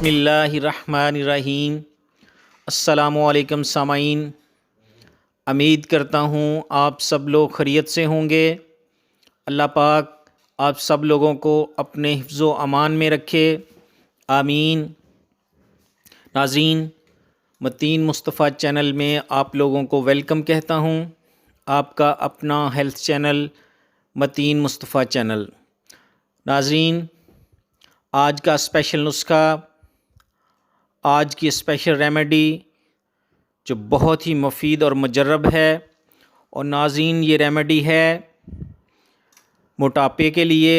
بسم اللہ الرحمن الرحیم۔ السلام علیکم سامعین، امید کرتا ہوں آپ سب لوگ خیریت سے ہوں گے۔ اللہ پاک آپ سب لوگوں کو اپنے حفظ و امان میں رکھے، آمین۔ ناظرین، متین مصطفیٰ چینل میں آپ لوگوں کو ویلکم کہتا ہوں، آپ کا اپنا ہیلتھ چینل متین مصطفیٰ چینل۔ ناظرین، آج کا اسپیشل نسخہ، آج کی اسپیشل ریمیڈی جو بہت ہی مفید اور مجرب ہے، اور ناظرین یہ ریمیڈی ہے موٹاپے کے لیے۔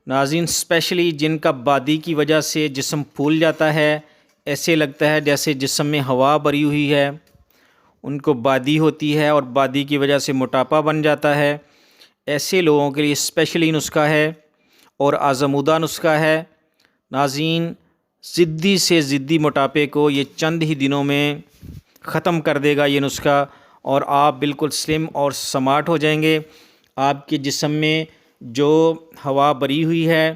ناظرین اسپیشلی جن کا بادی کی وجہ سے جسم پھول جاتا ہے، ایسے لگتا ہے جیسے جسم میں ہوا بھری ہوئی ہے، ان کو بادی ہوتی ہے اور بادی کی وجہ سے موٹاپا بن جاتا ہے، ایسے لوگوں کے لیے اسپیشلی نسخہ ہے اور آزمودہ نسخہ ہے۔ ناظرین، ضدی سے ضدی موٹاپے کو یہ چند ہی دنوں میں ختم کر دے گا یہ نسخہ، اور آپ بالکل سلم اور سمارٹ ہو جائیں گے۔ آپ کے جسم میں جو ہوا بھری ہوئی ہے،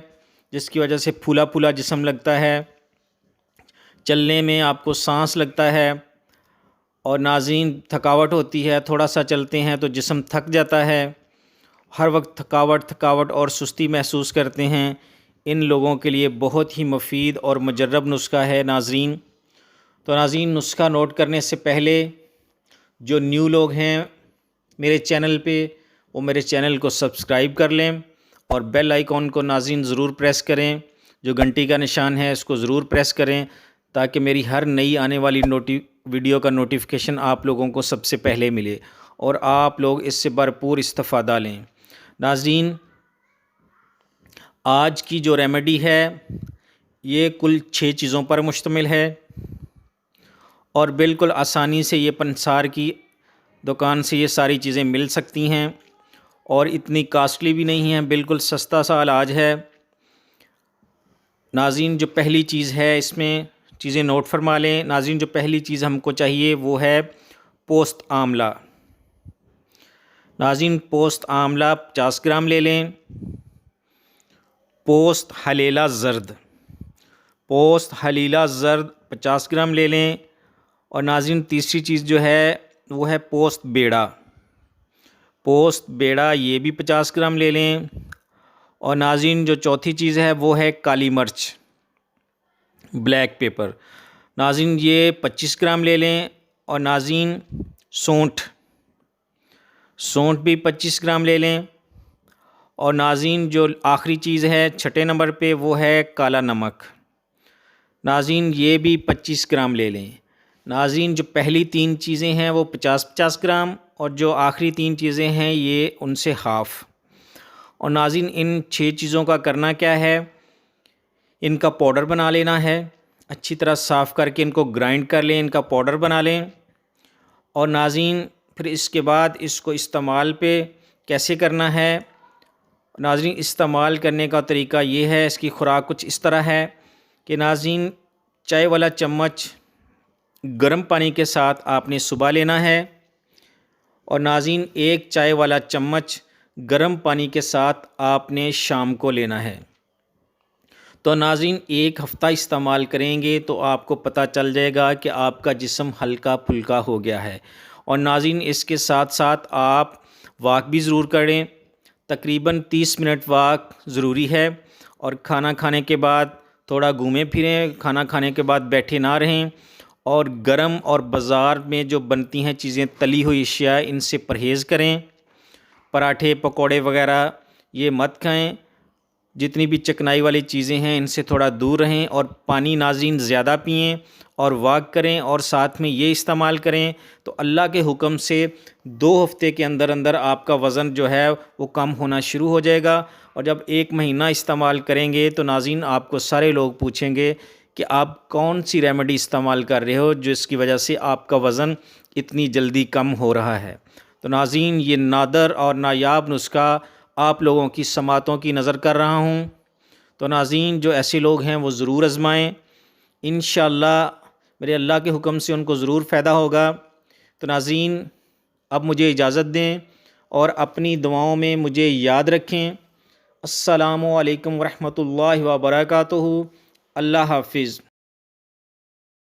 جس کی وجہ سے پھولا پھولا جسم لگتا ہے، چلنے میں آپ کو سانس لگتا ہے، اور ناظرین تھکاوٹ ہوتی ہے، تھوڑا سا چلتے ہیں تو جسم تھک جاتا ہے، ہر وقت تھکاوٹ اور سستی محسوس کرتے ہیں، ان لوگوں کے لیے بہت ہی مفید اور مجرب نسخہ ہے ناظرین۔ تو ناظرین، نسخہ نوٹ کرنے سے پہلے جو نیو لوگ ہیں میرے چینل پہ، وہ میرے چینل کو سبسکرائب کر لیں اور بیل آئیکن کو ناظرین ضرور پریس کریں، جو گھنٹی کا نشان ہے اس کو ضرور پریس کریں، تاکہ میری ہر نئی آنے والی ویڈیو کا نوٹیفیکیشن آپ لوگوں کو سب سے پہلے ملے اور آپ لوگ اس سے بھرپور استفادہ لیں۔ ناظرین، آج کی جو ریمیڈی ہے یہ کل 6 چیزوں پر مشتمل ہے، اور بالکل آسانی سے یہ پنسار کی دکان سے یہ ساری چیزیں مل سکتی ہیں، اور اتنی کاسٹلی بھی نہیں ہیں، بالکل سستا سا علاج ہے۔ ناظرین، جو پہلی چیز ہے، اس میں چیزیں نوٹ فرما لیں۔ ناظرین، جو پہلی چیز ہم کو چاہیے وہ ہے پوست آملہ۔ ناظرین، پوست آملہ 50 گرام لے لیں۔ پوست ہلیلا زرد، پوست ہلیلا زرد 50 گرام لے لیں۔ اور ناظرین، تیسری چیز جو ہے وہ ہے پوست بیڑا، پوست بیڑا یہ بھی 50 گرام لے لیں۔ اور ناظرین، جو چوتھی چیز ہے وہ ہے کالی مرچ، بلیک پیپر۔ ناظرین، یہ 25 گرام لے لیں۔ اور ناظرین، سونٹھ بھی 25 گرام لے لیں۔ اور ناظرین، جو آخری چیز ہے چھٹے نمبر پہ وہ ہے کالا نمک۔ ناظرین، یہ بھی 25 گرام لے لیں۔ ناظرین، جو پہلی 3 چیزیں ہیں وہ 50 گرام، اور جو آخری 3 چیزیں ہیں یہ ان سے ہاف۔ اور ناظرین، ان 6 چیزوں کا کرنا کیا ہے، ان کا پاؤڈر بنا لینا ہے، اچھی طرح صاف کر کے ان کو گرائنڈ کر لیں، ان کا پاؤڈر بنا لیں۔ اور ناظرین، پھر اس کے بعد اس کو استعمال پہ کیسے کرنا ہے۔ ناظرین، استعمال کرنے کا طریقہ یہ ہے، اس کی خوراک کچھ اس طرح ہے کہ ناظرین، چائے والا چمچ گرم پانی کے ساتھ آپ نے صبح لینا ہے، اور ناظرین 1 چائے والا چمچ گرم پانی کے ساتھ آپ نے شام کو لینا ہے۔ تو ناظرین، 1 ہفتہ استعمال کریں گے تو آپ کو پتہ چل جائے گا کہ آپ کا جسم ہلکا پھلکا ہو گیا ہے۔ اور ناظرین، اس کے ساتھ ساتھ آپ واک بھی ضرور کریں، تقریباً 30 منٹ واک ضروری ہے، اور کھانا کھانے کے بعد تھوڑا گھومیں پھریں، کھانا کھانے کے بعد بیٹھے نہ رہیں، اور گرم اور بازار میں جو بنتی ہیں چیزیں، تلی ہوئی اشیاء، ان سے پرہیز کریں، پراٹھے پکوڑے وغیرہ یہ مت کھائیں، جتنی بھی چکنائی والی چیزیں ہیں ان سے تھوڑا دور رہیں، اور پانی ناظرین زیادہ پئیں اور واک کریں، اور ساتھ میں یہ استعمال کریں تو اللہ کے حکم سے 2 ہفتے کے اندر اندر آپ کا وزن جو ہے وہ کم ہونا شروع ہو جائے گا۔ اور جب 1 مہینہ استعمال کریں گے تو ناظرین آپ کو سارے لوگ پوچھیں گے کہ آپ کون سی ریمیڈی استعمال کر رہے ہو جس کی وجہ سے آپ کا وزن اتنی جلدی کم ہو رہا ہے۔ تو ناظرین، یہ نادر اور نایاب نسخہ آپ لوگوں کی سماعتوں کی نظر کر رہا ہوں، تو ناظرین جو ایسے لوگ ہیں وہ ضرور آزمائیں، انشاءاللہ میرے اللہ کے حکم سے ان کو ضرور فائدہ ہوگا۔ تو ناظرین، اب مجھے اجازت دیں اور اپنی دعاؤں میں مجھے یاد رکھیں۔ السلام علیکم ورحمۃ اللہ وبرکاتہ۔ اللہ حافظ.